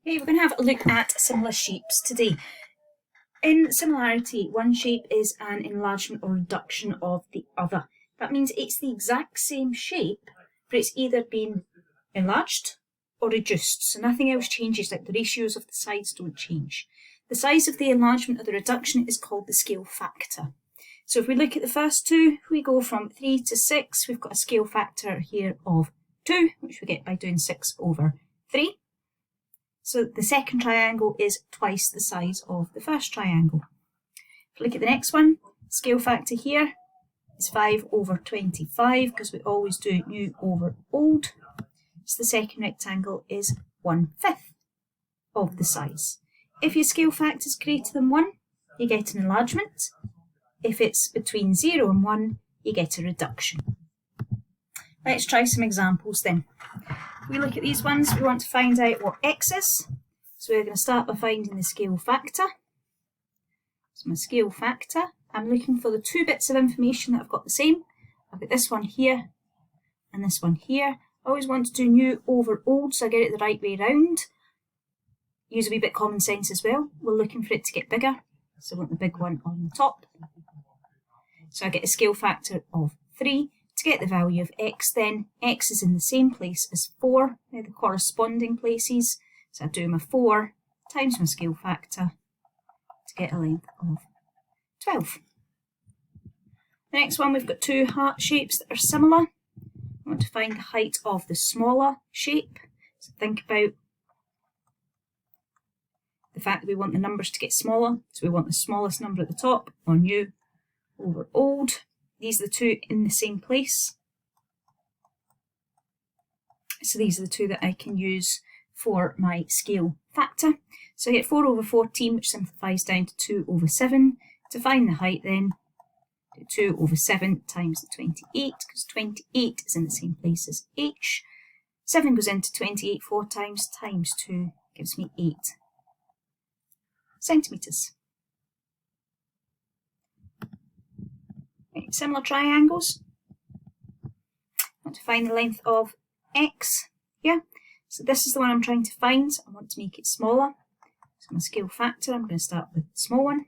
Okay, we're going to have a look at similar shapes today. In similarity, one shape is an enlargement or reduction of the other. That means it's the exact same shape, but it's either been enlarged or reduced. So nothing else changes, like the ratios of the sides don't change. The size of the enlargement or the reduction is called the scale factor. So if we look at the first two, we go from 3 to 6. We've got a scale factor here of 2, which we get by doing 6 over 3. So the second triangle is twice the size of the first triangle. If we look at the next one, scale factor here is 5 over 25, because we always do new over old. So the second rectangle is 1/5 of the size. If your scale factor is greater than 1, you get an enlargement. If it's between 0 and 1, you get a reduction. Let's try some examples then. If we look at these ones, we want to find out what x is. So we're going to start by finding the scale factor. So my scale factor, I'm looking for the two bits of information that I've got the same. I've got this one here and this one here. I always want to do new over old, so I get it the right way round. Use a wee bit common sense as well. We're looking for it to get bigger, so I want the big one on the top. So I get a scale factor of 3. To get the value of x then, x is in the same place as 4, they're the corresponding places. So I do my 4 times my scale factor to get a length of 12. The next one, we've got two heart shapes that are similar. I want to find the height of the smaller shape. So think about the fact that we want the numbers to get smaller. So we want the smallest number at the top, or new over old. These are the two in the same place. So these are the two that I can use for my scale factor. So I get 4 over 14, which simplifies down to 2 over 7. To find the height then, do 2 over 7 times the 28, because 28 is in the same place as h. 7 goes into 28 4 times 2 gives me 8 centimetres. Similar triangles. I want to find the length of x here. So this is the one I'm trying to find. I want to make it smaller. So my scale factor, I'm going to start with the small one.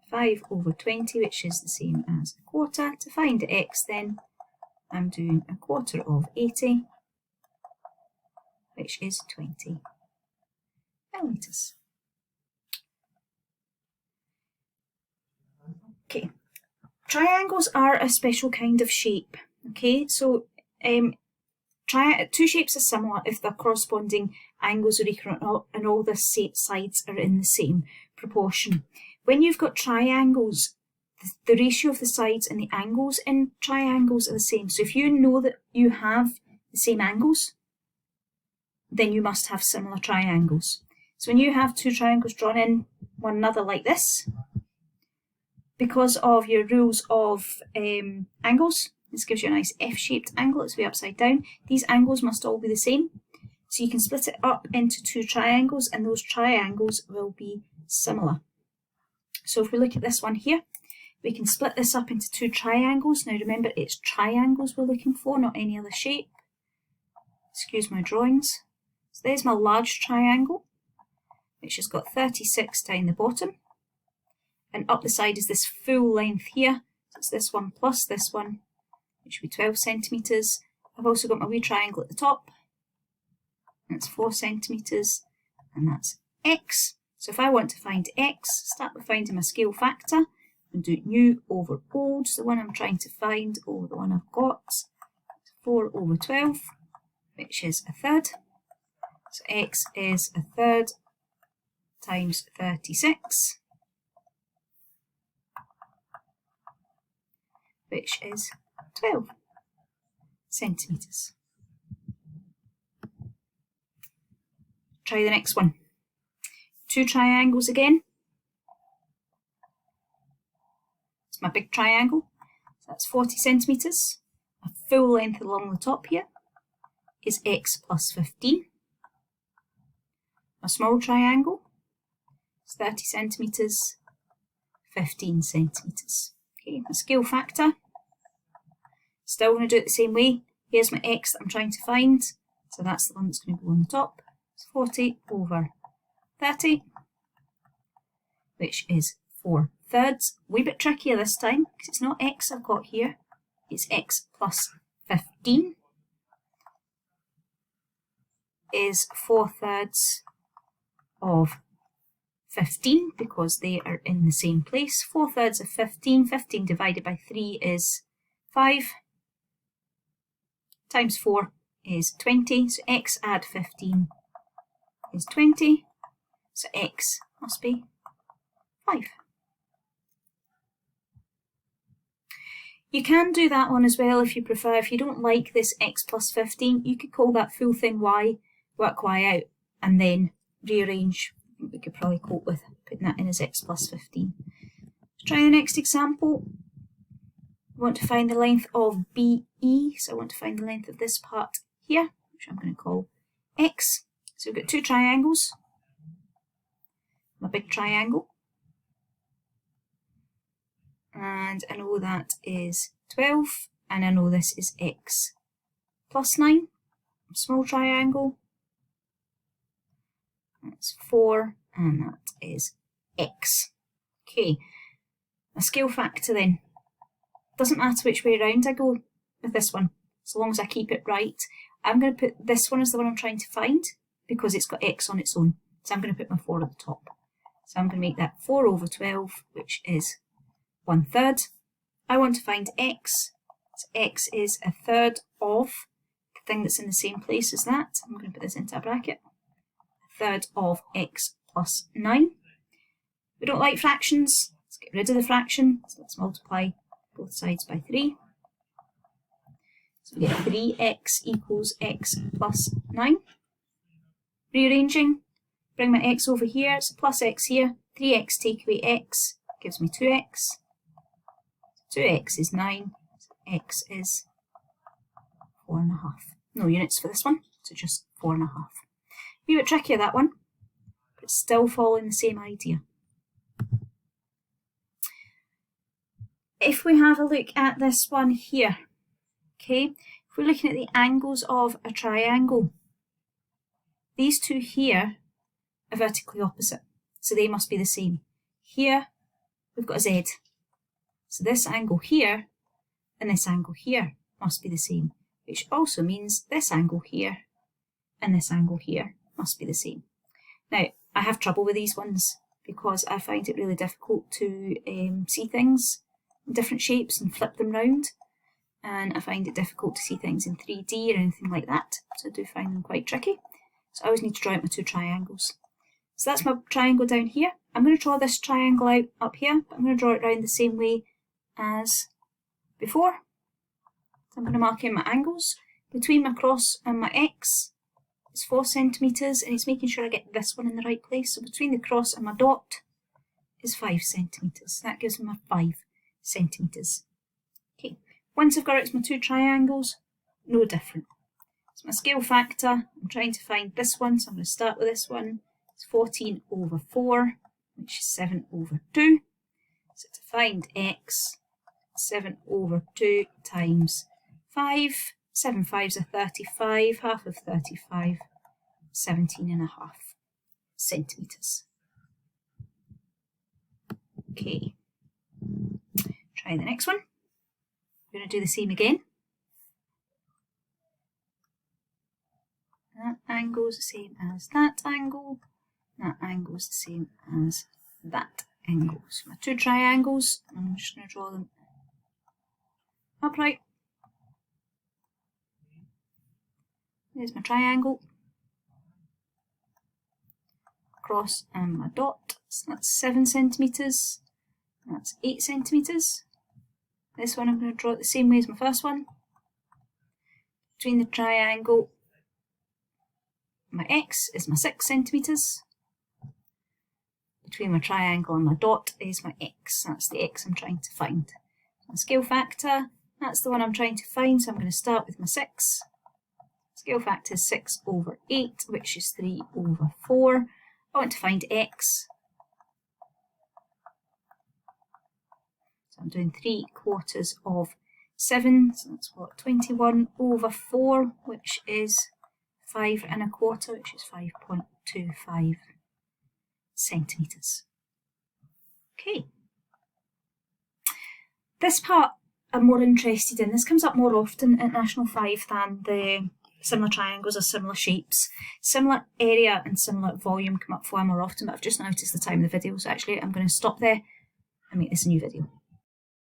5 over 20, which is the same as a quarter. To find the x then, I'm doing a quarter of 80, which is 20 millimetres. Okay, triangles are a special kind of shape. Okay, so two shapes are similar if their corresponding angles are equal and all the sides are in the same proportion. When you've got triangles, the ratio of the sides and the angles in triangles are the same. So if you know that you have the same angles, then you must have similar triangles. So when you have two triangles drawn in one another like this, because of your rules of angles, this gives you a nice F-shaped angle, it's way upside down. These angles must all be the same. So you can split it up into two triangles and those triangles will be similar. So if we look at this one here, we can split this up into two triangles. Now remember, it's triangles we're looking for, not any other shape. Excuse my drawings. So there's my large triangle, which has got 36 down the bottom. And up the side is this full length here. So it's this one plus this one, which would be 12 centimetres. I've also got my wee triangle at the top. That's 4 centimetres, and that's x. So if I want to find x, start by finding my scale factor and do new over old. So the one I'm trying to find over the one I've got, 4 over 12, which is 1/3. So x is 1/3 times 36. Which is 12 centimetres. Try the next one. Two triangles again. It's my big triangle. So that's 40 centimetres. A full length along the top here is x plus 15. My small triangle is 30 centimetres, 15 centimetres. Okay, my scale factor. Still going to do it the same way. Here's my x that I'm trying to find. So that's the one that's going to go on the top. It's 40 over 30, which is 4/3. Wee bit trickier this time, because it's not x I've got here, it's x plus 15 is 4/3 of 15, because they are in the same place. 4/3 of 15, 15 divided by 3 is 5, times 4 is 20, so x add 15 is 20, so x must be 5. You can do that one as well if you prefer. If you don't like this x plus 15, you could call that full thing y, work y out, and then rearrange. I think we could probably cope with putting that in as x plus 15. Let's try the next example. We want to find the length of BE, so I want to find the length of this part here, which I'm going to call x. So we've got two triangles, my big triangle, and I know that is 12, and I know this is x plus 9, small triangle, that's 4, and that is x. Okay, a scale factor then. Doesn't matter which way around I go with this one, so long as I keep it right. I'm going to put this one as the one I'm trying to find, because it's got x on its own. So I'm going to put my 4 at the top. So I'm going to make that 4 over 12, which is 1/3. I want to find x. So x is 1/3 of the thing that's in the same place as that. I'm going to put this into a bracket. 1/3 of x plus 9. We don't like fractions. Let's get rid of the fraction. So let's multiply both sides by 3. So we get 3x equals x plus 9. Rearranging, bring my x over here, so plus x here, 3x take away x, gives me 2x. 2x is 9, so x is 4.5. No units for this one, so just 4.5. A wee bit trickier that one, but still following the same idea. If we have a look at this one here, okay, if we're looking at the angles of a triangle, these two here are vertically opposite, so they must be the same. Here we've got a z, so this angle here and this angle here must be the same, which also means this angle here and this angle here must be the same. Now, I have trouble with these ones because I find it really difficult to see things in different shapes and flip them round, and I find it difficult to see things in 3D or anything like that, so I do find them quite tricky. So I always need to draw out my two triangles. So that's my triangle down here. I'm going to draw this triangle out up here, but I'm going to draw it around the same way as before. So I'm going to mark in my angles. Between my cross and my x is 4 centimetres, and it's making sure I get this one in the right place. So between the cross and my dot is 5 centimetres. That gives me my 5 centimetres. Okay, once I've got out my two triangles, no different. So my scale factor, I'm trying to find this one, so I'm going to start with this one. It's 14 over 4, which is 7 over 2. So to find x, 7 over 2 times 5. 7 5s are 35, half of 35, 17.5 centimetres. Okay, try the next one. We're going to do the same again. That angle is the same as that angle. That angle is the same as that angle. So my two triangles, I'm just going to draw them upright. There's my triangle. Cross and my dot. So that's 7 centimetres. That's 8 centimetres. This one I'm going to draw it the same way as my first one. Between the triangle, my x is my 6 centimetres. Between my triangle and my dot is my x. That's the x I'm trying to find. My scale factor, that's the one I'm trying to find, so I'm going to start with my 6. Scale factor is 6 over 8, which is 3 over 4. I want to find x. So I'm doing 3/4 of 7, so that's what, 21 over 4, which is 5 1/4, which is 5.25 centimetres. Okay. This part I'm more interested in. This comes up more often at National 5 than the similar triangles or similar shapes. Similar area and similar volume come up far more often, but I've just noticed the time of the video, so actually I'm going to stop there and make this a new video.